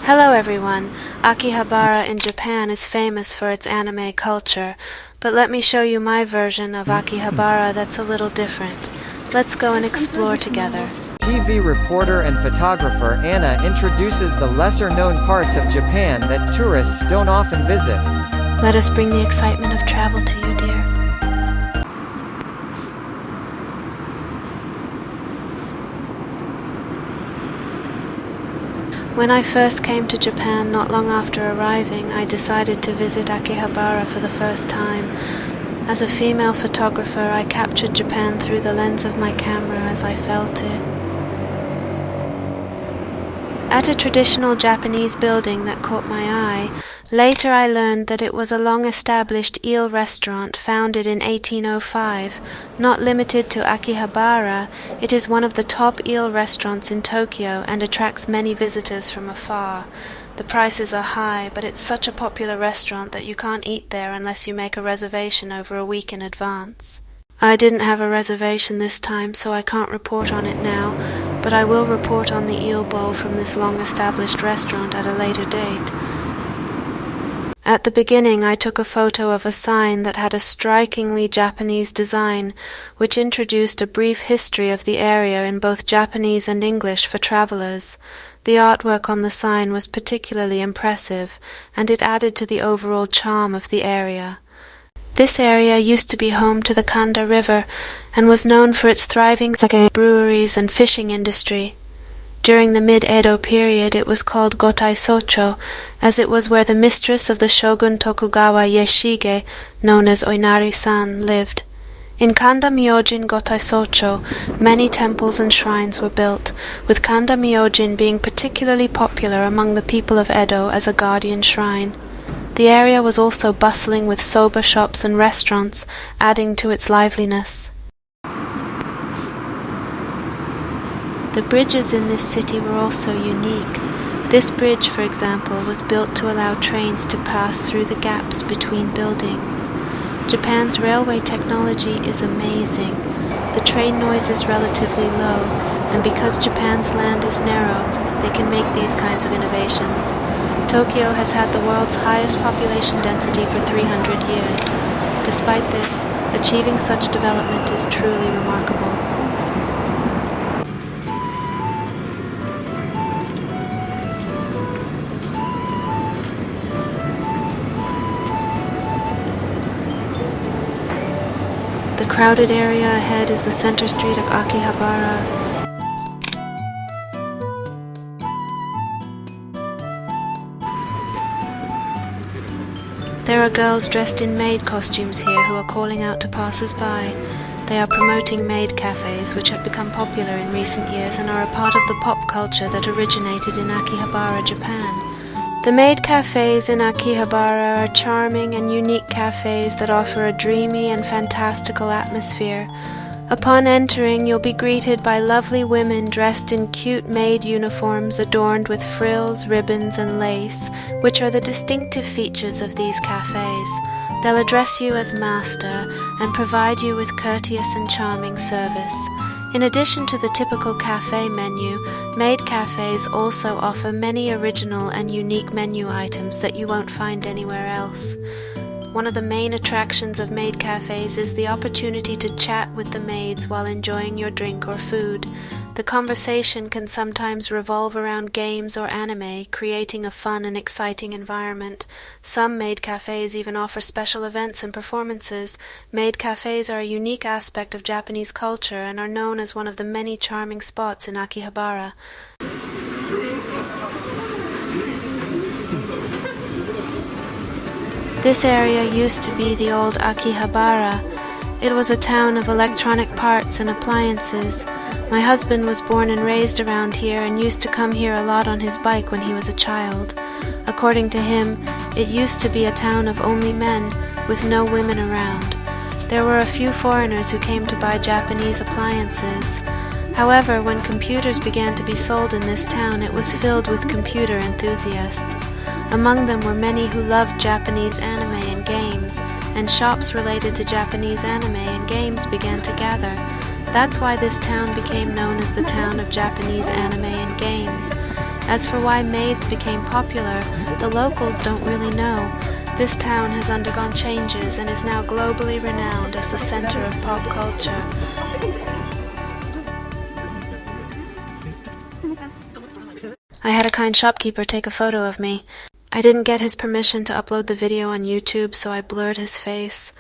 Hello everyone. Akihabara in Japan is famous for its anime culture, but let me show you my version of Akihabara that's a little different. Let's go and explore together. TV reporter and photographer Anna introduces the lesser-known parts of Japan that tourists don't often visit. Let us bring the excitement of travel to you, dear. When I first came to Japan not long after arriving, I decided to visit Akihabara for the first time. As a female photographer, I captured Japan through the lens of my camera as I felt it. At a traditional Japanese building that caught my eye, later I learned that it was a long-established eel restaurant founded in 1805. Not limited to Akihabara, it is one of the top eel restaurants in Tokyo and attracts many visitors from afar. The prices are high, but it's such a popular restaurant that you can't eat there unless you make a reservation over a week in advance. I didn't have a reservation this time, so I can't report on it now, but I will report on the eel bowl from this long-established restaurant at a later date. At the beginning, I took a photo of a sign that had a strikingly Japanese design, which introduced a brief history of the area in both Japanese and English for travelers. The artwork on the sign was particularly impressive, and it added to the overall charm of the area. This area used to be home to the Kanda River and was known for its thriving sake breweries and fishing industry. During the mid-Edo period, it was called Gotai Socho, as it was where the mistress of the shogun Tokugawa Ieyashige, known as Oinari-san, lived. In Kanda Myojin Gotai Socho, many temples and shrines were built, with Kanda Myojin being particularly popular among the people of Edo as a guardian shrine. The area was also bustling with soba shops and restaurants, adding to its liveliness. The bridges in this city were also unique. This bridge, for example, was built to allow trains to pass through the gaps between buildings. Japan's railway technology is amazing. The train noise is relatively low, and because Japan's land is narrow, they can make these kinds of innovations. Tokyo has had the world's highest population density for 300 years. Despite this, achieving such development is truly remarkable. The crowded area ahead is the center street of Akihabara. There are girls dressed in maid costumes here who are calling out to passers-by. They are promoting maid cafes, which have become popular in recent years and are a part of the pop culture that originated in Akihabara, Japan. The maid cafes in Akihabara are charming and unique cafes that offer a dreamy and fantastical atmosphere. Upon entering, you'll be greeted by lovely women dressed in cute maid uniforms adorned with frills, ribbons, and lace, which are the distinctive features of these cafes. They'll address you as master and provide you with courteous and charming service. In addition to the typical cafe menu, maid cafes also offer many original and unique menu items that you won't find anywhere else. One of the main attractions of maid cafes is the opportunity to chat with the maids while enjoying your drink or food. The conversation can sometimes revolve around games or anime, creating a fun and exciting environment. Some maid cafes even offer special events and performances. Maid cafes are a unique aspect of Japanese culture and are known as one of the many charming spots in Akihabara. This area used to be the old Akihabara. It was a town of electronic parts and appliances. My husband was born and raised around here and used to come here a lot on his bike when he was a child. According to him, it used to be a town of only men, with no women around. There were a few foreigners who came to buy Japanese appliances. However, when computers began to be sold in this town, it was filled with computer enthusiasts. Among them were many who loved Japanese anime and games, and shops related to Japanese anime and games began to gather. That's why this town became known as the town of Japanese anime and games. As for why maids became popular, the locals don't really know. This town has undergone changes and is now globally renowned as the center of pop culture. I had a kind shopkeeper take a photo of me. I didn't get his permission to upload the video on YouTube, so I blurred his face.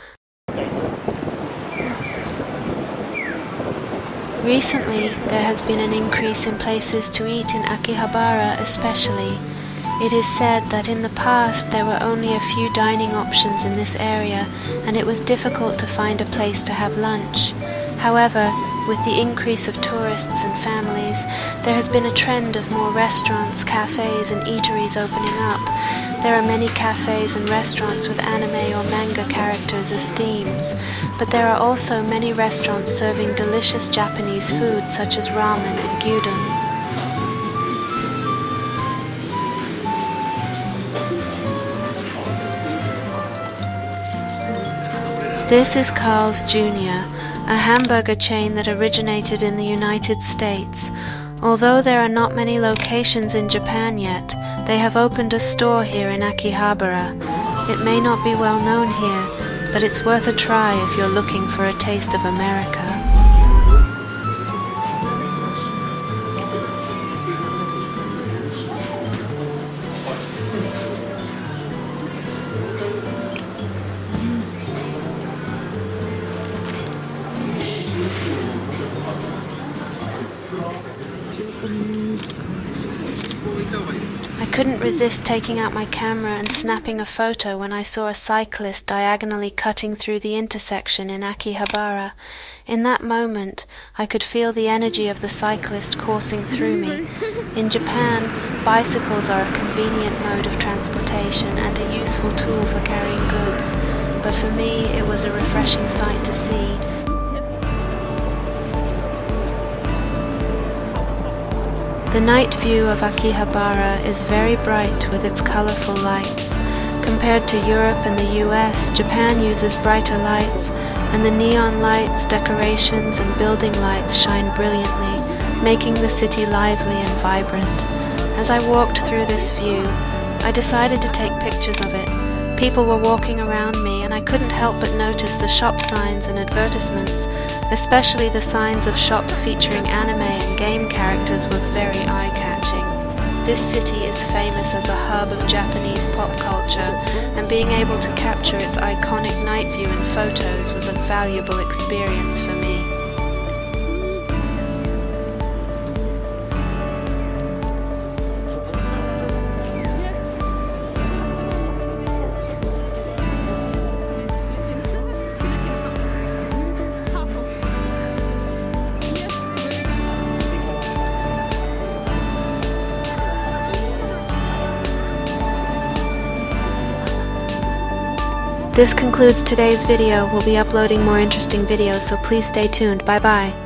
Recently, there has been an increase in places to eat in Akihabara especially. It is said that in the past there were only a few dining options in this area, and it was difficult to find a place to have lunch. However, with the increase of tourists and families, there has been a trend of more restaurants, cafes, and eateries opening up. There are many cafes and restaurants with anime or manga characters as themes, but there are also many restaurants serving delicious Japanese food such as ramen and gyudon. This is Carl's Jr., a hamburger chain that originated in the United States. Although there are not many locations in Japan yet, they have opened a store here in Akihabara. It may not be well known here, but it's worth a try if you're looking for a taste of America. I couldn't resist taking out my camera and snapping a photo when I saw a cyclist diagonally cutting through the intersection in Akihabara. In that moment, I could feel the energy of the cyclist coursing through me. In Japan, bicycles are a convenient mode of transportation and a useful tool for carrying goods, but for me it was a refreshing sight to see. The night view of Akihabara is very bright with its colorful lights. Compared to Europe and the US, Japan uses brighter lights, and the neon lights, decorations, and building lights shine brilliantly, making the city lively and vibrant. As I walked through this view, I decided to take pictures of it. People were walking around me, and I couldn't help but notice the shop signs and advertisements, especially the signs of shops featuring anime and game characters were very eye-catching. This city is famous as a hub of Japanese pop culture, and being able to capture its iconic night view in photos was a valuable experience for me. This concludes today's video. We'll be uploading more interesting videos, so please stay tuned. Bye bye.